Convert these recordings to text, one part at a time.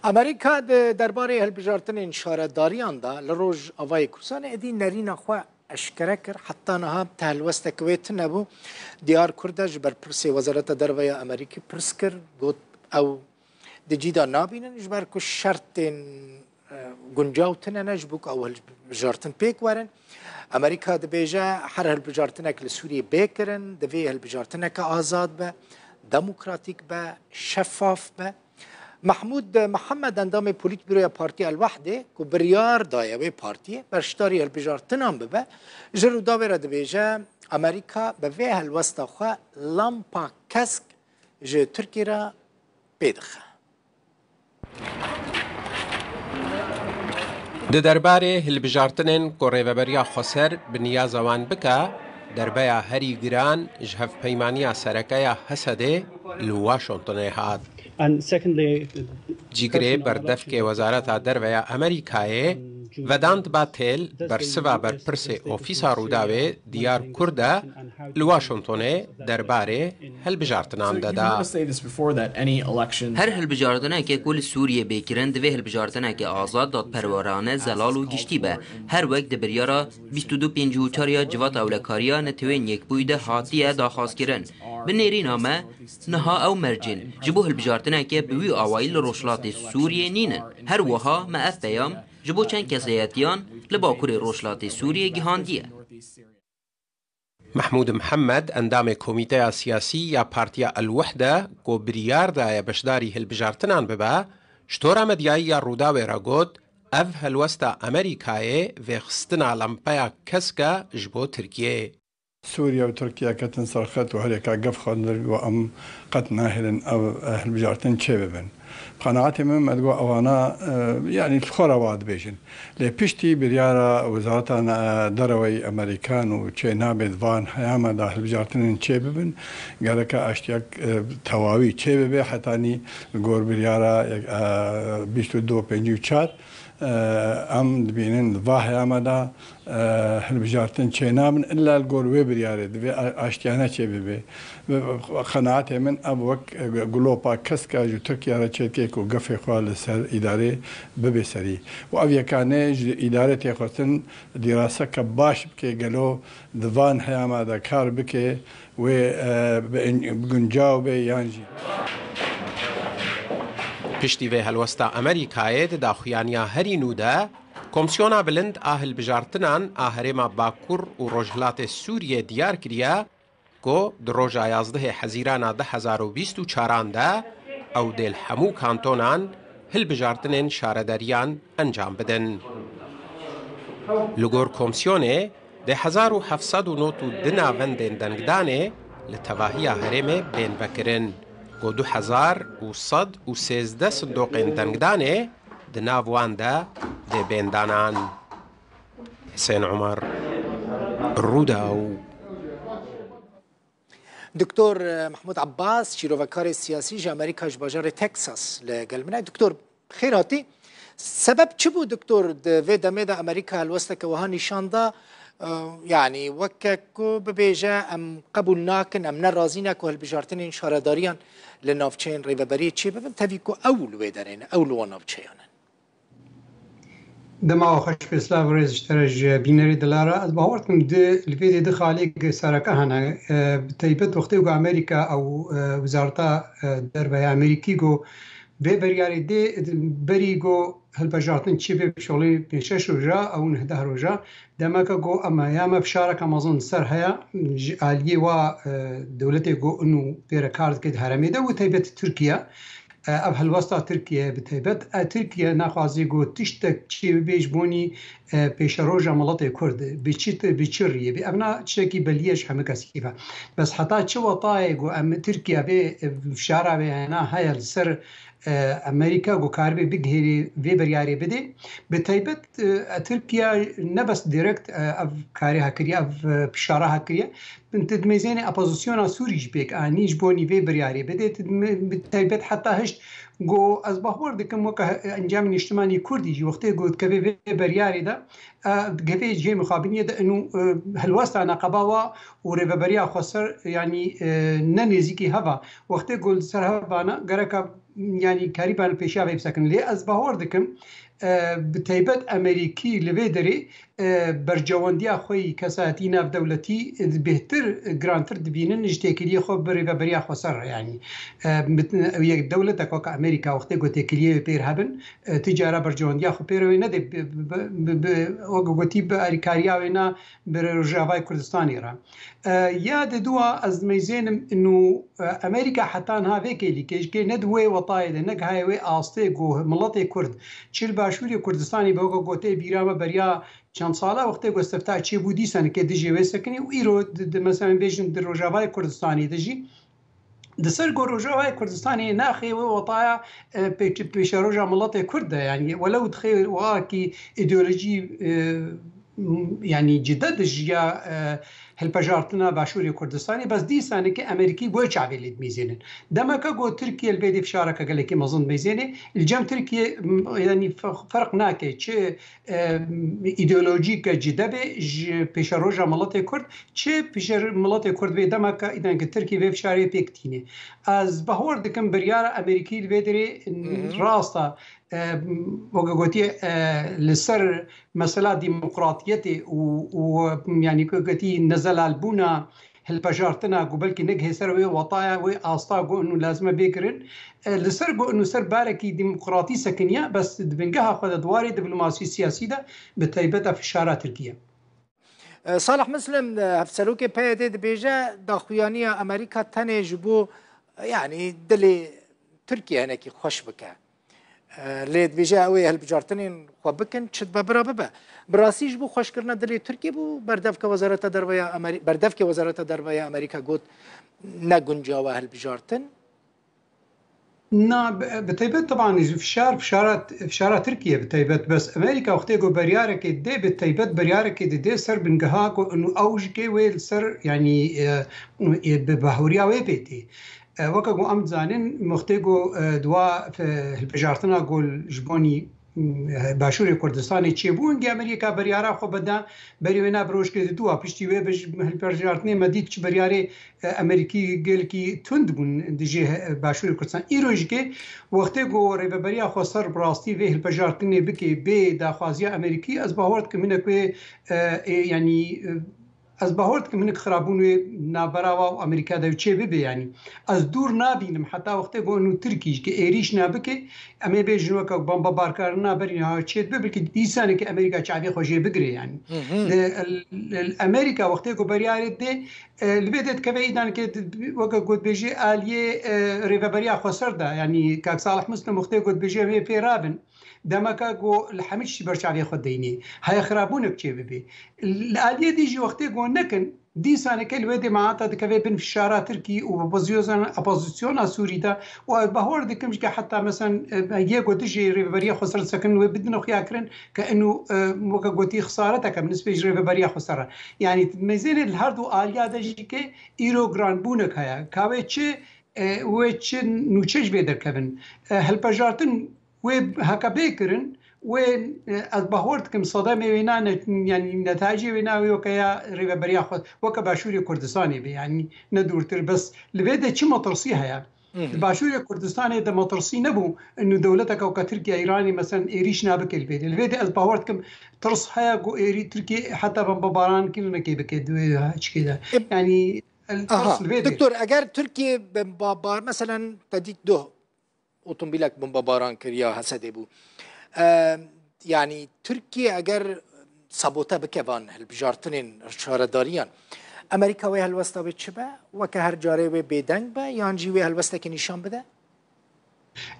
امریکا درباره هلبجارتن شارداریان دا لروج آوای کورسان ادی نرین خوا اشکره کر حتی نها تهلوسته کویت نبو دیار کردش بر پرسی وزارت دروی امریکی پرس کر گوت او دجیدا نابینن جبر کو شرط گنجاوتن نجبوک او هلبجارتن پیک ورن امریکا دبیجا هر هلبجارتنک لسوریه بیکرن دوی هلبجارتنک آزاد به دموکراتیک به شفاف به محمود محمد اندام پولیت بروی پارتی الوحده که بریار دایوی پارتیه برشتاری هلبجارتنان ببه جرو داوره دبیجا امریکا به وی هلوستا خواه لامپا کسک جه ترکی را پیدخه ده درباره هلبجارتنین که ریوبریا خسر بنیاز وان بکه درباره هری گران جهف پیمانی سرکه حسده لواشنطن هاد جیگره بردفک وزارت دروی امریکای وداند باتل برسوا بر پرس اوفیسا روداوی دیار کرده لواشنطن درباره هلبجارتنان دادا هر هلبجارتنه که کل سوریه بیکرن دوی هلبجارتنه که آزاد داد پروارانه زلال و گشتی به هر وقت دبریارا 2254 جوات اولکاریا نتوین یک بویده حاتیه داخواست کرن به نیری نامه نها او مرجن جبو هلبجارتنه که بوی آوائل روشلات سوریه نینن هر وها ما اف بیام جبو چند کسایتیان لباکور روشلات سوریه گهاندیه محمود محمد اندام کمیته سیاسی یا پارتیا الوحده کو بریار دا بشداری هلبجارتنان ببا شتورا مدیایی یا روداوی را گود اف هلوستا امریکای ویخستنا لمپایا کسکا جبو ترکیه سوريا وتركيا كتن صرخت وهريكا قف خندر وأم قد ناهلن أو هلبجارتن شبابن قناعتي من أدقوا أوانا يعني الخورا واد بيجن لبشتي بريارة وزارة دروي أمريكان وشي نابد فان حياما دا هلبجارتن شبابن قالك أشتياك تواوي شبابي حتاني القور بريارة بيشتو دو بينجو تشار ام دبینن واه آمده هلبجارتن چه نامن الا الگور وبریاره دوی آشتیانه چه ببی قناعت من اب وقت گلوپا کس که جو ترکیه را چه که کو گفه خواه سر اداره ببی سری و اوی کانه اداره تیخوستن دراسه که باش بکه گلو دوان آمده کار بکه و بگنجاو بی یانجی پشتی و هلوستا امریکای دا خویانیا هری نوده کمیسیونا بلند آهل بجارتنان آهرما باکور و رجلات سوریه دیار کریا که در روز 11 حزیران 2024 ده او دل همو کانتونان هل بجارتنین شارداریان انجام بدن. لگور کمیسیونه ده 1702 وندن دنگدانه لتواهی هرمه بین بکرن که 2113 صندوقین دنگدانه ده ناوان ده بیندانان. حسین عمر روداو. دکتر محمود عباس شیروکار سیاسی جه امریکا جباجار تکساس لگلمنه. دکتر خیراتی سبب چی بود دکتر ده دمه ده امریکا الوسط که وها نشان ده يعني وككو ببيجا ام قبول ناكن ام نرازينا كو هالبجارتين شارداريان لنافچين ريبابري تشي ببن تفيكو اول ويدرين اول ونافچيان دما خوش بسلاو ريزشترج بينري دلارا از باورتم دي الفيديو دي خالق سركه هنا بتيبت وقتي امريكا او وزارتا دربه امريكي جو ببرياري دي بريغو هالبجارتن چی به شغلی پیشش روزا او نه روزا دماغ جو اما یا مفشارك امازون سر هيا عالیه و دولت جو انو پیرکارد که هرمی ده و تیبت ترکیه اب هالوسطا ترکیه بتیبت ترکیه نخوازی جو تشتک چی بیش بونی پیش روزا ملت کرد بچیت بچریه بی ابنا چکی بلیش همه کسیفه بس حتی چه وطای جو ام ترکیه به شارع به انا هيا سر امریکا گو کاربی بگیری وی بریاری بده به تایبت ترکیه نبس دیرکت اف کاری هکریه اف پشاره هکریه بنت میزنی اپوزیسیون سوریج بیک انیش بونی وی بریاری بده به تایبت حتی هشت گو از بحور دکم وقت انجام اجتماعی کردی جو وقتی گفت که وی بریاری ده گفته جی مخابنیه ده انو هلوست انا قباوا و ریبریا خسر یعنی ننزیکی هوا وقتی گل سر هوا نه گرکا يعني كاريبان بيشا في بسكن لي از باوردكم بتيبت امريكي لفيدري برجوانديا خوي كساتي ناف دولتي بهتر جرانتر دبينن نجتكلي خو بريا خسر يعني ويك دولتك وك امريكا وقتي تكلي بير هبن تجاره برجوانديا خو بيروينا دي وقتي باريكاريا وينا برجاواي كردستاني را ياد دوا از ميزين انه امريكا حتى انها فيكي كي ندوي وطايد نك هاي استي جو ملتي كرد چل باشوری کردستانی به گوته بیرام بریا چند ساله وقتی گستفتا چی بودی سن که دیجی وسکنی و ایرو مثلا بیشن در روجاوای کردستانی دیجی دسر جو روجاوای کردستانی ناخی و وطایا پیش روجا ملت کرد يعني ولو تخيل واكي ایدئولوژی يعني جدد جیا هالبجارتنا باشوري كردستاني بس دي سنة كأمريكي بوي شعبي اللي ميزينن دما كجو تركيا البيدي في شارك قال لك مظن ميزينه الجم تركيا يعني فرق ناكي شيء ايديولوجيك جدبه بيش روجا ملت كرد شيء بيش ملت كرد بي دما ك اذا تركيا في شاري بيكتيني از بهور دكم بريار امريكي البيدري راستا وقوتي لسر مسألة ديمقراطيتي ويعني كوتي نزل البنا هالبجارتنا قبل كي نجه سروي وطايا وأصطاقوا إنه لازم بيكرن لسرقوا إنه سر باركي ديمقراطي سكنية بس بنجها خد دواري دبلوماسي سياسي ده بتيبتها في شارع تركيا. صالح مسلم هفسلوكي بيدد بيجا داخويانية أمريكا تاني جبو يعني دلي تركيا هناكي خوش بكا لید ویژه اوی هالبجارتنین خواب بکن چت ببرا ببا براسیج بو خوش کرنا دلی ترکیه بو بردف که وزارت دربیا امریکا بردف که وزارت دربیا امریکا گفت نگنجاوه هالبجارتن نا بتيبت طبعا في شارع تركيا بتيبت بس امريكا وقتي جو بريارك دي بتيبت بريارك دي سر بنجهاكو انه اوجكي ويل سر يعني ببهوريا ويبيتي وكو أمد زانين مختيجو دوا في البجارتنا قول جبوني باشوري كردستاني تشيبون جي أمريكا بريارا خو بدا بريونا بروش كده دوا بشتي وي بج البجارتني مديد چ برياري أمريكي قال كي تندبون دجي باشوري كردستان إيروجكي وقتيجو ريبريا خو صار براستي في البجارتني بكي بي داخوازيا أمريكي از باورد كمنك يعني از باورد که منک خرابون نابراوا و امریکا دو چه ببی یعنی از دور نبینم حتی وقتی گونو ترکیش که ایریش نبکه اما بیشتر وقت بمب بارکار نبرین ها چه ببی که دیسانه که امریکا چابی خوشی بگیره یعنی امریکا وقتی کو بریاره ده البدت كبعيدا وقت قد بيجي آلية ريفابريا خسر ده يعني كاك صالح مسلم وقت قد بيجي في رابن دما كاكو الحمدش برشا خد ديني هاي خرابونك شي ببي الآلية دي جي وقت قد نكن دي سنة كل ودي معاتا دكافي بين في الشارع تركي وبوزيوزن سوري ده وبهور دكمش حتى مثلا يجو تجي ريفابريا خسر سكن وبدنا خياكرن كأنه وقت خسارتك بالنسبة لريفابريا خسارة يعني ميزان الهردو آلية ده جيكي إيرو جران بونك هيا كاوي تشي وتشي نوتشج بيدر كفن هالبجارتن وهكا بيكرن وين البهورت كم صدمة وينا يعني نتائج وينا ويوكيا ريفابريا خود وكباشوري كردستاني يعني ندورتر بس لبيدا شو مطرسيها يا الباشوري كردستاني ده مطرسي نبو إنه دولتك أو كتركيا إيراني مثلا إيريش نابك البيدا البهورت كم ترصها جو إيري تركي حتى بمباران كلنا كي بكده هاش كده يعني دكتور اگر تركيا بمبار مثلا تديك ده اوتومبيلك بمباران كريا حسده بو يعني تركيا اگر سابوتا بكوان هالبجارتنين شارداريان امريكا وي هالوستا بتشبه وكهر جاري وي بيدنگ با يانجي وي هالوستا كي نشان بده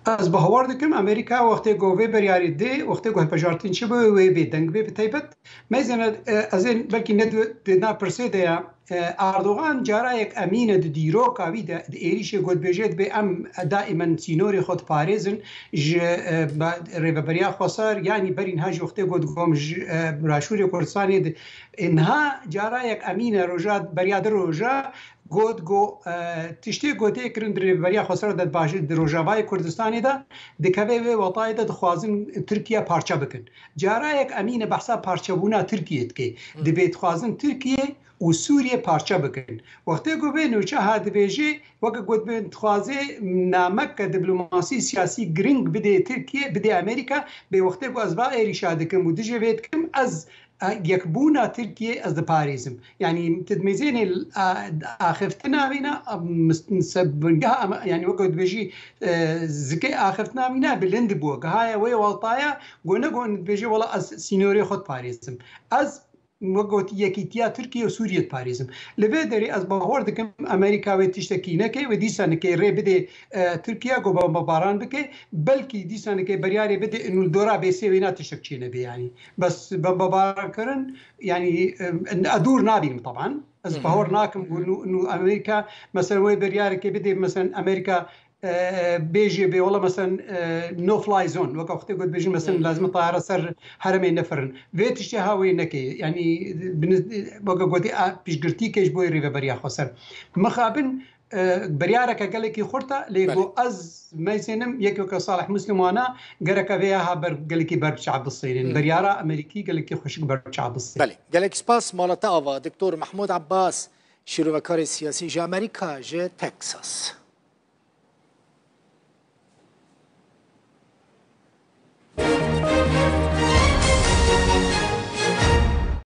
از بهوار دکم امریکا وقتی گوی بریاری دی وقتی گوی پجارتین چه بوی وی بیدنگ بی بتایبت میزنه از این بلکی ندنا پرسیده اردوغان جارا یک امینه دیرو کاوی د ایریش گود بجید به ام دائما سینوری خود پاریزن ج ریبریا خسر یعنی برین هاج وقتی گود گم راشوری کردستانی انها جارا یک امینه روجات بریاد روجا گود گو تشتی گوته کرند ریبریا خسر داد باشه روجاوای کردستانی دا دکوی و وطای دا خوازن ترکیه پارچه بکن جارا یک امینه بحثا پارچه بونا ترکیه که دبیت خوازن ترکیه و سوریه پارچه بکن وقتی که به نوچه هدفیجی وقتی گفت به انتخابی نامک دیپلماسی سیاسی گرینگ بده ترکیه بده امریکا به وقتی که از با ایریشاد کم و دیجوید کم از یکبونا ترکیه از پاریزم یعنی تدمیزین آخفتنا بینا مستبنجها يعني وقت بيجي زكي آخفتنا بینا بلند بوق هاي وی والطايا قلنا بيجي والله از سينوري خود باريزم از وقت یکیتیا ترکیه و سوریه پاریزم لبه داری از باور دکم امریکا و تشتکی نکه و دیسان که ری بده ترکیه گو با باران بکه بلکی دیسان که بریاری بده انو دورا بیسی وینا تشتکی نبی یعنی بس با باران کرن یعنی ادور نابیم طبعا از باور ناکم انو امریکا مثلا وی بریاری که بده مثلا امریکا بيجي بي والله مثلا نو فلاي زون وقت قلت بيجي مثلا لازم الطائره سر حرمين نفرن فيتش هاوي نكي يعني وقت بيش قرتي كيش بوي ريفا بريا خسر مخابن بريارك قال لك خرطه ليقو از ما يسنم يكو صالح مسلم وانا قرك فيها قال لك برد شعب الصين برياره امريكي قال لك خوش برد شعب الصين بله قال لك سپاس مالتا دكتور محمود عباس شروع کار سیاسی ژ امریکا ژ تکساس